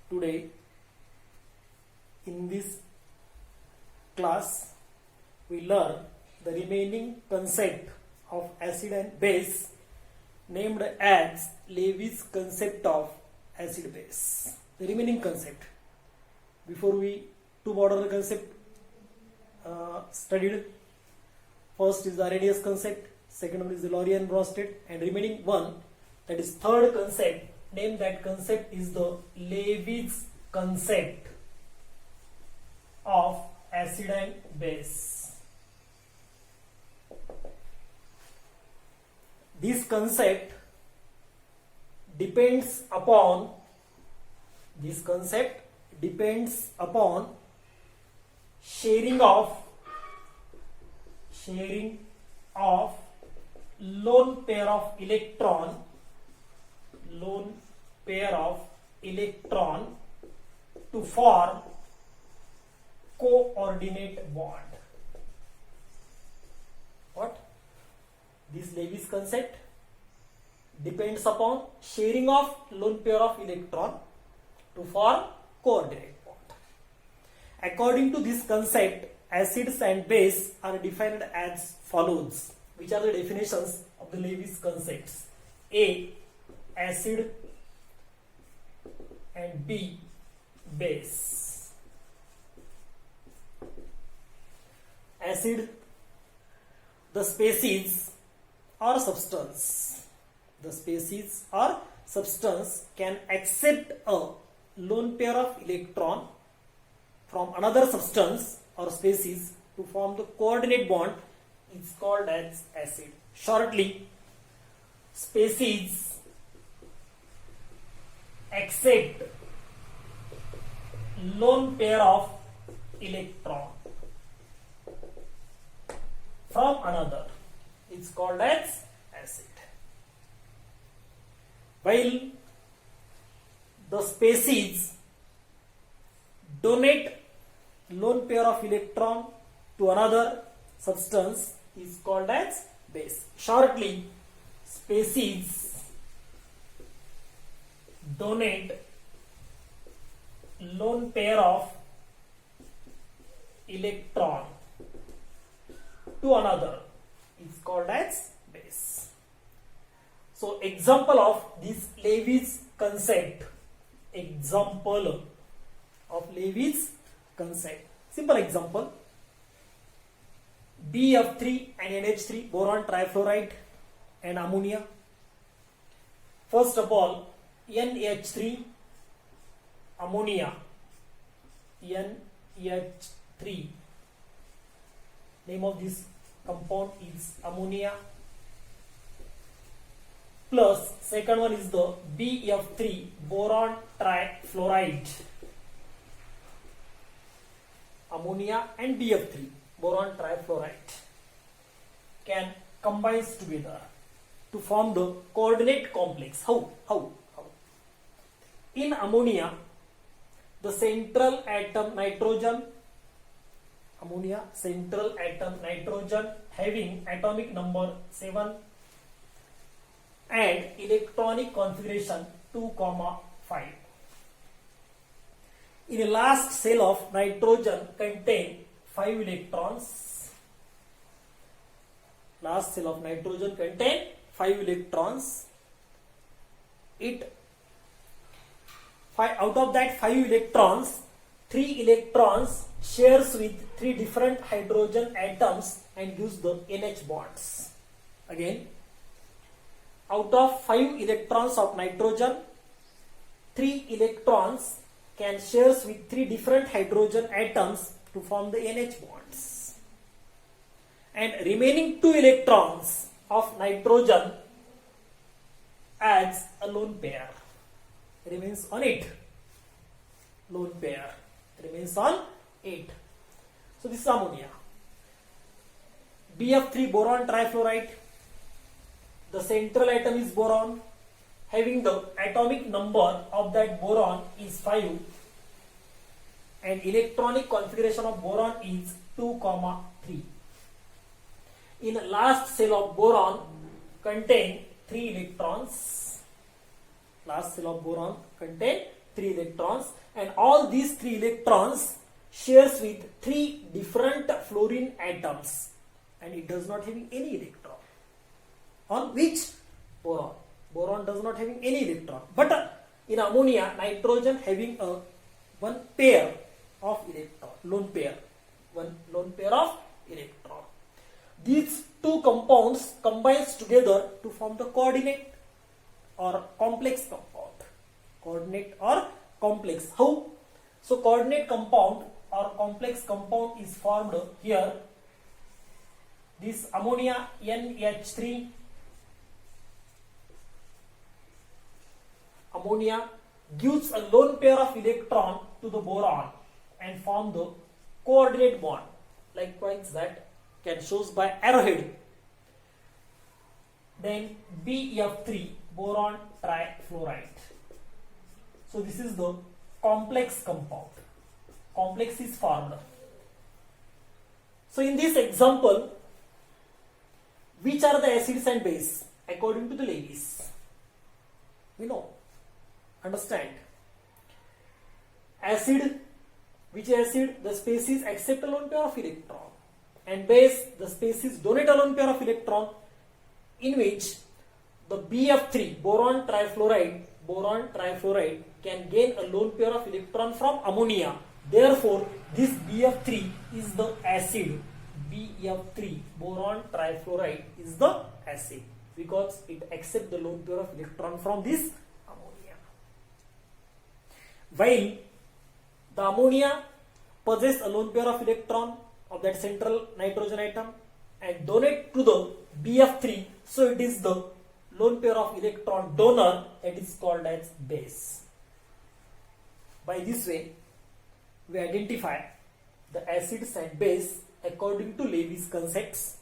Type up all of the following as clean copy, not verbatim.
Today in this class we learn the remaining concept of acid and base named as Levy's concept of acid base. The remaining concept. Before we two modern concept studied. First is the Arrhenius concept, second one is the Laurier-Bronsted, and remaining one, that is third concept, name that concept is the Levy's concept of acid and base. This concept depends upon sharing of lone pair of electron to form coordinate bond. What? This Levy's concept depends upon sharing of lone pair of electron to form coordinate bond. According to this concept, acids and base are defined as follows. Which are the definitions of the Levy's concepts? A. Acid and B. Base. Acid, the species or substance. The species or substance can accept a lone pair of electron from another substance or species to form the coordinate bond is called as acid. Shortly, species accept lone pair of electron from another is called as acid. While the species donate lone pair of electron to another substance is called as base. Shortly, species donate lone pair of electron to another is called as base. So, example of this Levy's concept. Example of Levy's concept. Simple example. BF3 and NH3, boron trifluoride and ammonia. First of all, NH3, ammonia, NH3. Name of this compound is ammonia. Plus, second one is the BF3, boron trifluoride. Ammonia and BF3, boron trifluoride, can combine together to form the coordinate complex. How? In ammonia, the central atom nitrogen, having atomic number 7 and electronic configuration 2, 5. In a last cell of nitrogen contain 5 electrons. Last cell of nitrogen contain 5 electrons. Out of that 5 electrons, 3 electrons shares with 3 different hydrogen atoms and gives the NH bonds. Again, out of 5 electrons of nitrogen, 3 electrons can shares with 3 different hydrogen atoms to form the NH bonds. And remaining 2 electrons of nitrogen adds a lone pair. Remains on 8. Lone pair remains on 8. So this is ammonia. BF3, boron trifluoride. The central atom is boron, having the atomic number of that boron is 5 and electronic configuration of boron is 2, 3. In last cell of boron contain 3 electrons. Last cell of boron contain 3 electrons, and all these 3 electrons shares with 3 different fluorine atoms, and it does not having any electron. On which? Boron. Boron does not having any electron. But in ammonia, nitrogen having a one pair of electron, lone pair, one lone pair of electron. These two compounds combines together to form the coordinate or complex compound. Coordinate or complex. How? So coordinate compound or complex compound is formed here. This ammonia NH3, ammonia gives a lone pair of electron to the boron and form the coordinate bond. Likewise, that can shows by arrowhead. Then BF3, boron trifluoride. So this is the complex compound. Complex is formed. So in this example, which are the acids and base according to the Lewis? We know. Understand. Acid, which acid? The species accept a lone pair of electron, and base, the species donate a lone pair of electron, in which the BF3, boron trifluoride can gain a lone pair of electron from ammonia. Therefore, this BF3 is the acid. BF3, boron trifluoride, is the acid because it accepts the lone pair of electron from this ammonia. While the ammonia possesses a lone pair of electron of that central nitrogen atom and donate to the BF3, so it is the lone pair of electron donor that is called as base. By this way, we identify the acids and base according to Lewis concepts.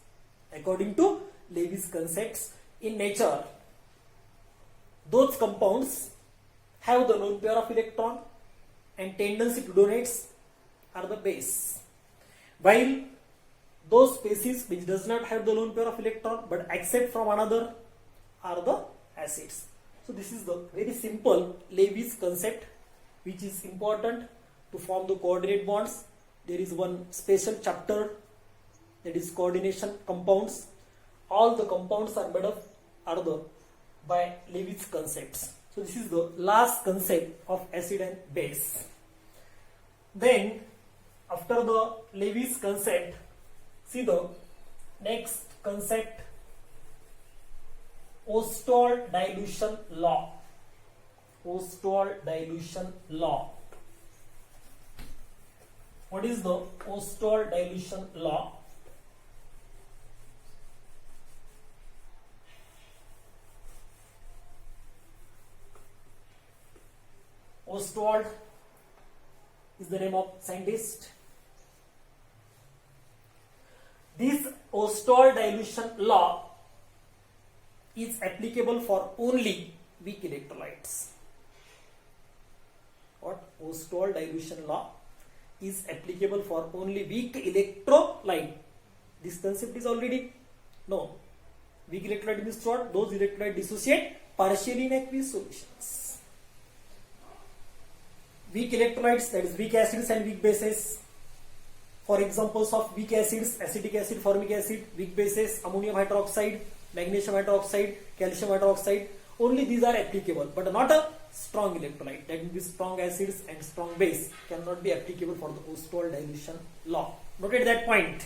According to Lewis concepts, in nature, those compounds have the lone pair of electron and tendency to donates are the base, while those species which does not have the lone pair of electron but accept from another are the acids. So this is the very simple Lewis concept which is important to form the coordinate bonds. There is one special chapter that is coordination compounds. All the compounds are made up by Lewis concepts. So this is the last concept of acid and base. Then after the Lewis concept, see the next concept, Ostwald dilution law. Ostwald dilution law. What is the Ostwald dilution law? Ostwald is the name of scientist. This Ostwald dilution law is applicable for only weak electrolytes. What? Ostwald dilution law is applicable for only weak electrolyte. This concept is already known. Weak electrolyte means what? Those electrolytes dissociate partially in aqueous solutions. Weak electrolytes, that is weak acids and weak bases. For examples of weak acids, acetic acid, formic acid, weak bases, ammonium hydroxide, magnesium hydroxide, calcium hydroxide, only these are applicable, but not a strong electrolyte. That means strong acids and strong base cannot be applicable for the Ostwald dilution law. Noted that point.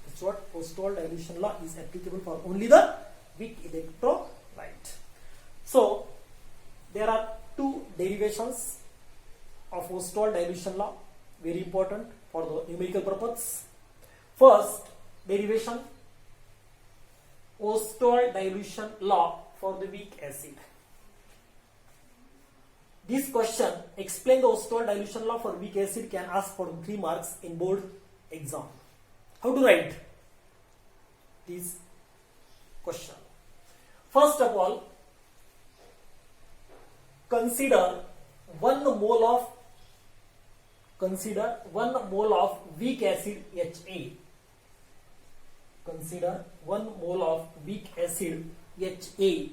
That's what Ostwald dilution law is applicable for only the weak electrolyte. So there are two derivations of Ostwald dilution law, very important for the numerical purpose. First derivation, Ostwald dilution law for the weak acid. This question, explain the Ostwald dilution law for weak acid, can ask for 3 marks in board exam. How to write this question? First of all, consider 1 mole of weak acid HA. Consider 1 mole of weak acid HA.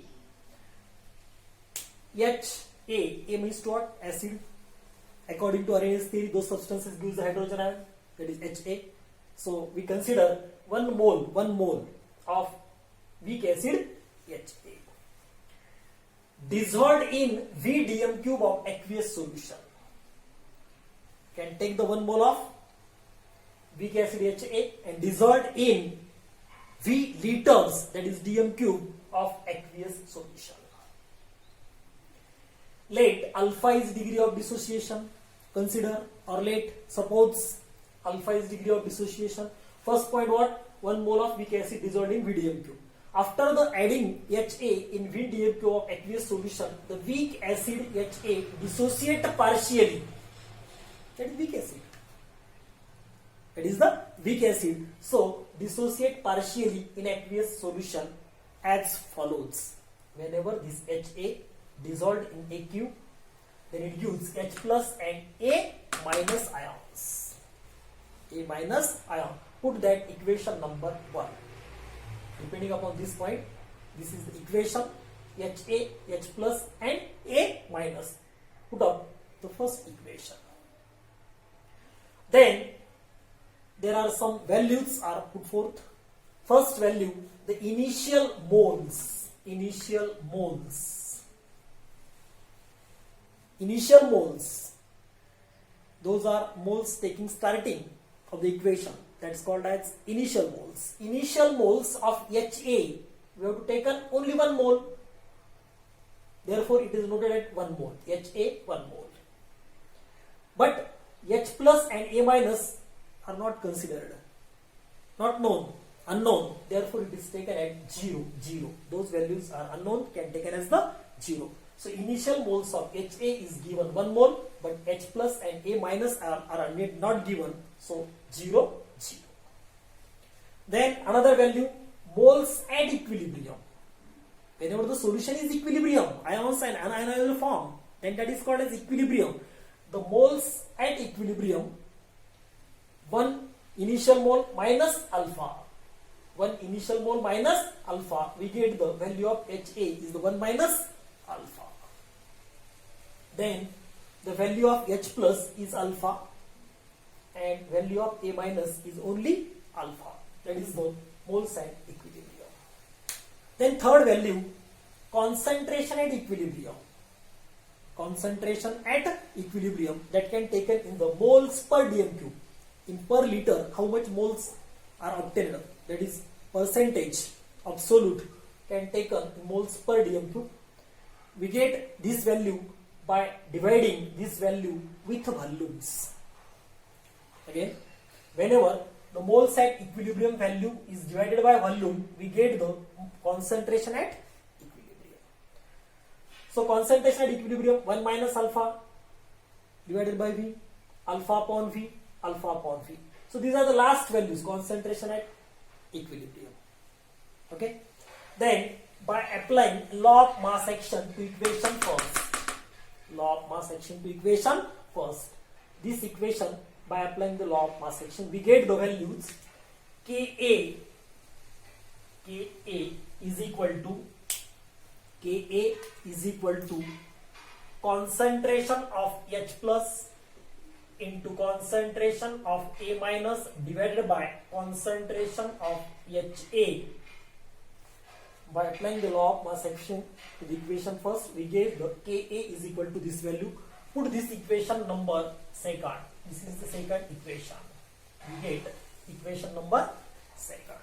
H A means what? Acid. According to Arrhenius theory, those substances gives the hydrogen ion, that is Ha. So we consider 1 mole of weak acid Ha dissolved in VDM cube of aqueous solution. Can take the 1 mole of weak acid Ha and dissolved in V liters, that is DM cube of aqueous solution. Let alpha is degree of dissociation. Consider, or let suppose alpha is degree of dissociation. First point, what? 1 mole of weak acid dissolved in VDM cube. After the adding Ha in VDM cube of aqueous solution, the weak acid Ha dissociate partially. That is weak acid. That is the weak acid. So dissociate partially in aqueous solution as follows. Whenever this Ha dissolved in A cube, then it gives H plus and A minus ions. A minus ion. Put that equation number 1. Depending upon this point, this is the equation Ha, H plus and A minus. Put up the first equation. Then there are some values are put forth. First value, the initial moles. Initial moles. Those are moles taking starting of the equation. That's called as initial moles. Initial moles of Ha, we have to take only 1 mole. Therefore, it is noted at 1 mole. Ha, 1 mole. But H plus and A minus are not considered. Not known. Unknown. Therefore, it is taken at 0. Those values are unknown, can taken as the 0. So initial moles of Ha is given 1 mole, but H plus and A minus are not given. So 0. Then another value, moles at equilibrium. Whenever the solution is equilibrium, ions and anions will form, then that is called as equilibrium. The moles at equilibrium, 1 initial mole minus alpha. 1 initial mole minus alpha, we get the value of Ha is the 1 minus alpha. Then the value of H plus is alpha and value of A minus is only alpha. That is the moles at equilibrium. Then third value, concentration at equilibrium. Concentration at equilibrium, that can taken in the moles per dm cube. In per liter, how much moles are obtained, that is percentage absolute, can taken in moles per dm cube. We get this value by dividing this value with volumes. Again, whenever the moles at equilibrium value is divided by volume, we get the concentration at equilibrium. So concentration at equilibrium, 1 minus alpha divided by V, alpha upon V, alpha upon V. So these are the last values, concentration at equilibrium. Okay. Then by applying law of mass action to equation first. Law of mass action to equation first. This equation, by applying the law of mass action, we get the values Ka is equal to concentration of H plus into concentration of A minus divided by concentration of Ha. By applying the law of mass action to the equation first, we get the Ka is equal to this value. Put this equation number second. This is the second equation. We get equation number second.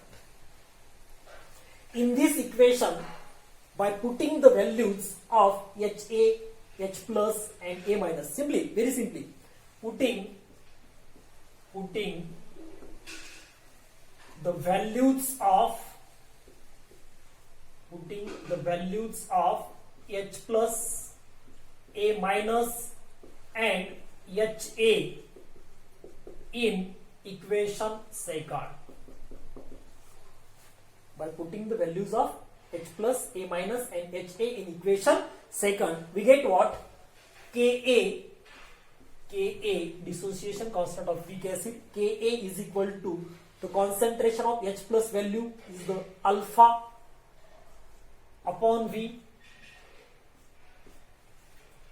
In this equation, by putting the values of Ha, H plus and A minus, very simply, putting the values of H plus, A minus and Ha in equation second. By putting the values of H plus, A minus and Ha in equation second, we get what? Ka, dissociation constant of weak acid. Ka is equal to the concentration of H plus value is the alpha upon V.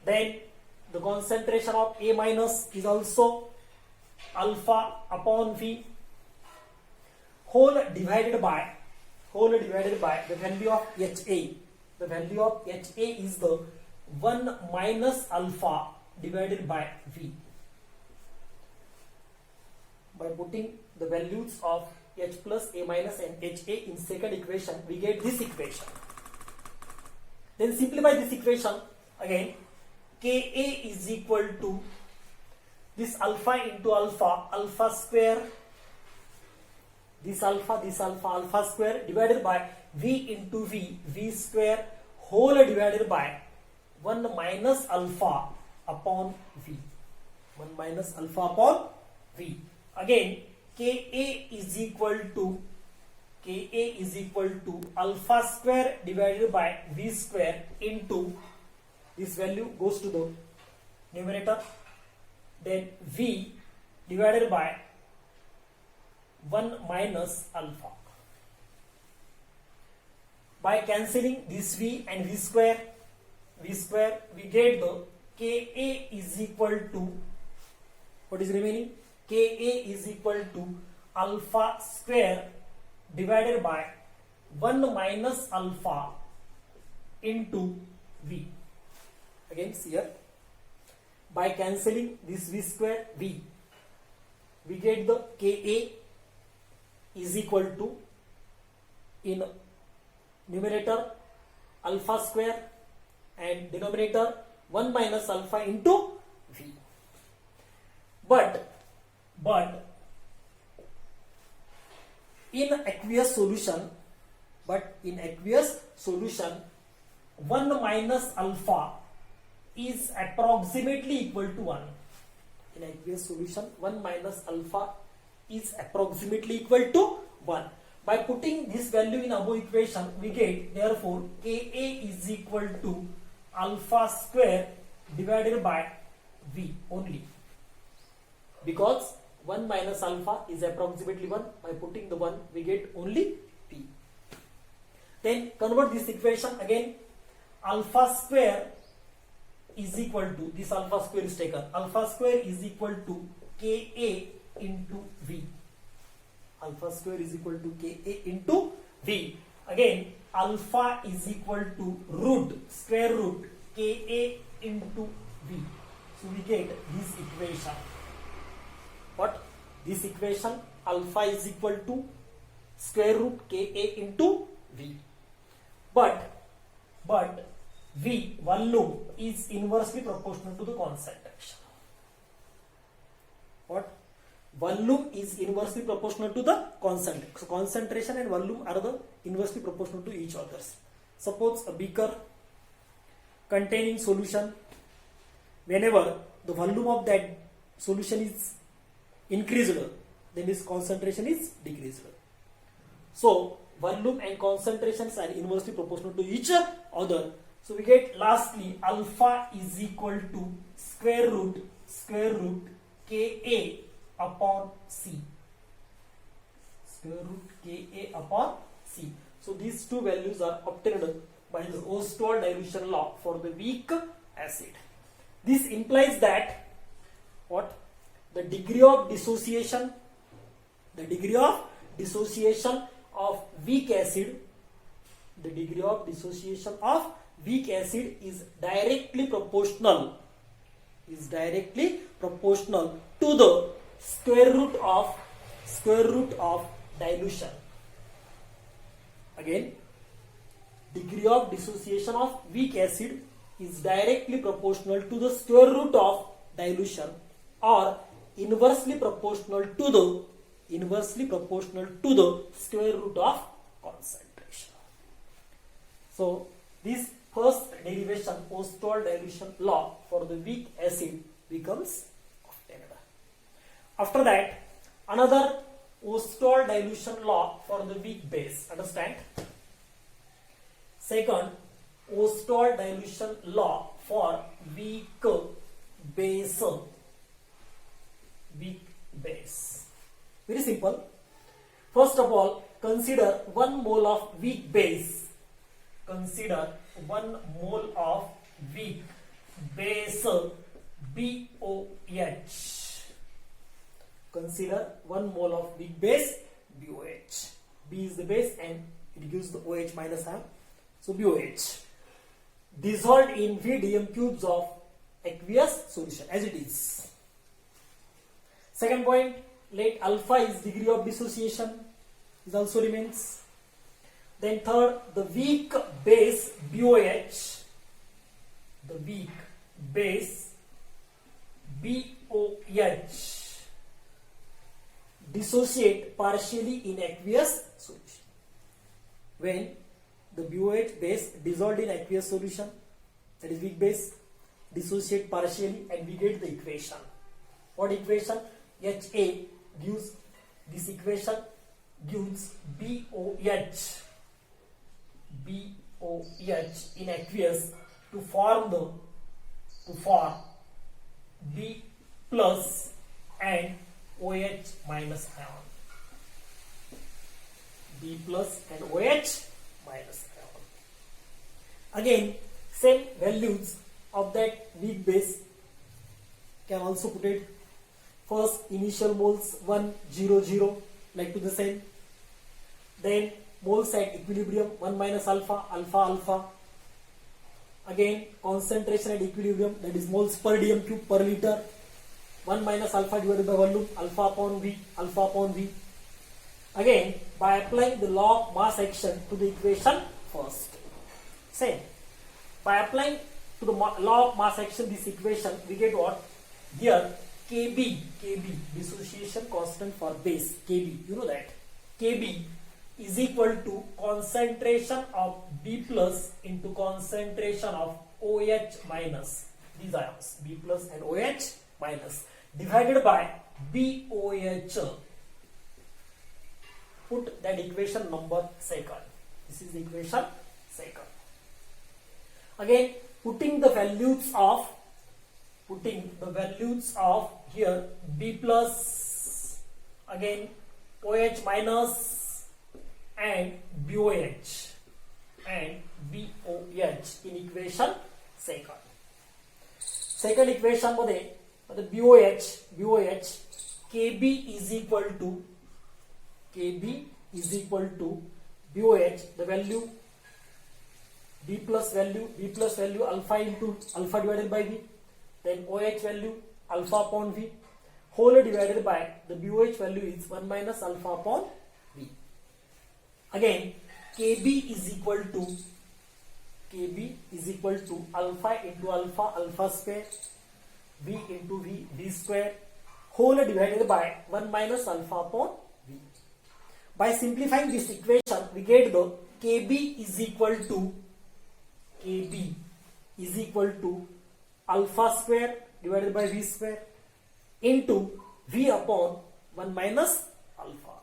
Then the concentration of A minus is also alpha upon V whole divided by the value of HA. The value of HA is the 1 minus alpha divided by V. By putting the values of H plus, A minus and HA in second equation, we get this equation. Then simplify this equation again. Ka is equal to this alpha into alpha square, this alpha square divided by V into V square whole divided by 1 minus alpha upon V. 1 minus alpha upon V. Again, Ka is equal to alpha square divided by V square into this value goes to the numerator, then V divided by 1 minus alpha. By cancelling this V and V square, we get the Ka is equal to, what is remaining? Ka is equal to alpha square divided by 1 minus alpha into V. Again, see here, by cancelling this V square, we get the Ka is equal to, in numerator alpha square and denominator 1 minus alpha into V. But in aqueous solution, 1 minus alpha is approximately equal to 1. In aqueous solution, 1 minus alpha is approximately equal to 1. By putting this value in above equation, we get therefore Ka is equal to alpha square divided by V only. Because 1 minus alpha is approximately 1. By putting the 1, we get only P. Then convert this equation again. Alpha square is equal to, this alpha square is taken, alpha square is equal to Ka into V. Alpha square is equal to Ka into V. Again, alpha is equal to square root Ka into V. So we get this equation. What? This equation, alpha is equal to square root Ka into V. But V, volume, is inversely proportional to the concentration. What? Volume is inversely proportional to the concentration. So concentration and volume are the inversely proportional to each other. Suppose a beaker containing solution, whenever the volume of that solution is increased, then its concentration is decreased. So volume and concentrations are inversely proportional to each other. So we get lastly alpha is equal to square root Ka upon C. Square root Ka upon C. So these two values are obtained by the Ostwald dilution law for the weak acid. This implies that what? The degree of dissociation of weak acid, is directly proportional to the square root of dilution. Again, degree of dissociation of weak acid is directly proportional to the square root of dilution, or inversely proportional to the square root of concentration. So this first derivation, Ostwald dilution law for the weak acid, becomes obtained. After that, another Ostwald dilution law for the weak base. Understand? Second, Ostwald dilution law for weak base. Very simple. First of all, consider 1 mole of weak base. Consider 1 mole of weak base BOH. Consider 1 mole of weak base BOH. B is the base and it gives the OH minus ion. So BOH dissolved in VDM cubes of aqueous solution as it is. Second point, let alpha is degree of dissociation. This also remains. Then third, the weak base BOH, the weak base BOH dissociate partially in aqueous solution. When the BOH base dissolved in aqueous solution, that is weak base, dissociate partially, and we get the equation. What equation? HA gives this equation gives BOH in aqueous to form B plus and OH minus ion. B plus and OH minus ion. Again, same values of that weak base can also put it. First, initial moles 1, 0, 0, like to the same. Then moles at equilibrium 1 minus alpha, alpha, alpha. Again, concentration at equilibrium, that is moles per dm cube per liter. 1 minus alpha divided by volume, alpha upon V, alpha upon V. Again, by applying the law of mass action to the equation first. Same. By applying to the law of mass action this equation, we get what? Here, Kb, dissociation constant for base, Kb, you know that. Kb is equal to concentration of B plus into concentration of OH minus, these ions, B plus and OH minus, divided by BOH. Put that equation number second. This is the equation second. Again, putting the values of here B plus, again OH minus and BOH in equation second. Second equation मध्ये the BOH KB is equal to BOH, the value B plus value alpha into alpha divided by V, then OH value alpha upon V, whole divided by the BOH value is 1 minus alpha upon V. Again, KB is equal to alpha into alpha square, V into V square, whole divided by 1 minus alpha upon V. By simplifying this equation, we get the KB is equal to alpha square divided by V square into V upon 1 minus alpha.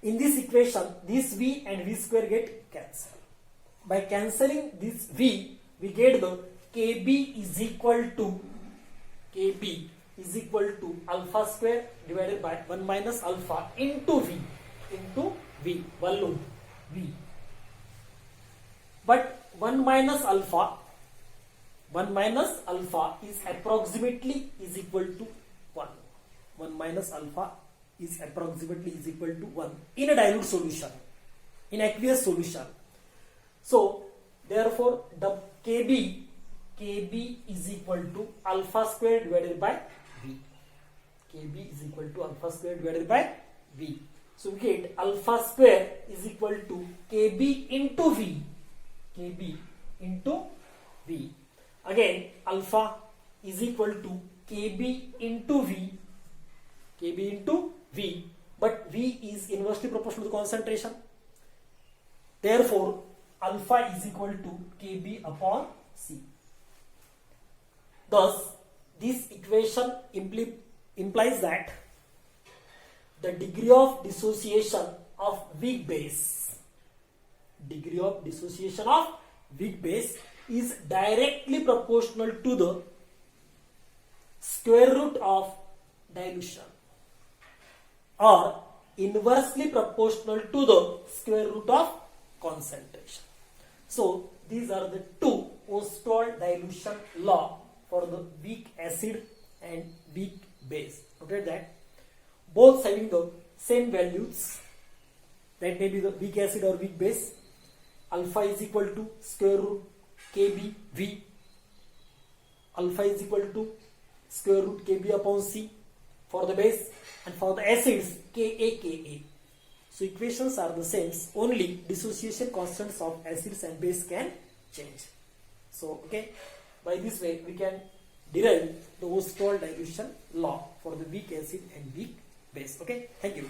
In this equation, this V and V square get cancelled. By cancelling this V, we get the KB is equal to alpha square divided by 1 minus alpha into V, volume V. But 1 minus alpha is approximately is equal to 1. 1 minus alpha is approximately is equal to 1 in a dilute solution, in aqueous solution. So therefore the KB is equal to alpha square divided by V. KB is equal to alpha square divided by V. So we get alpha square is equal to KB into V. KB into V. Again, alpha is equal to KB into V. KB into V. But V is inversely proportional to concentration. Therefore, alpha is equal to KB upon C. Thus, this equation implies that the degree of dissociation of weak base is directly proportional to the square root of dilution or inversely proportional to the square root of concentration. So these are the two Ostwald dilution law for the weak acid and weak base. Noted that both having the same values, that may be the weak acid or weak base. Alpha is equal to square root KBV. Alpha is equal to square root KB upon C for the base, and for the acids KA. So equations are the same, only dissociation constants of acids and base can change. So okay, by this way we can derive the Ostwald dilution law for the weak acid and weak base. Okay, thank you.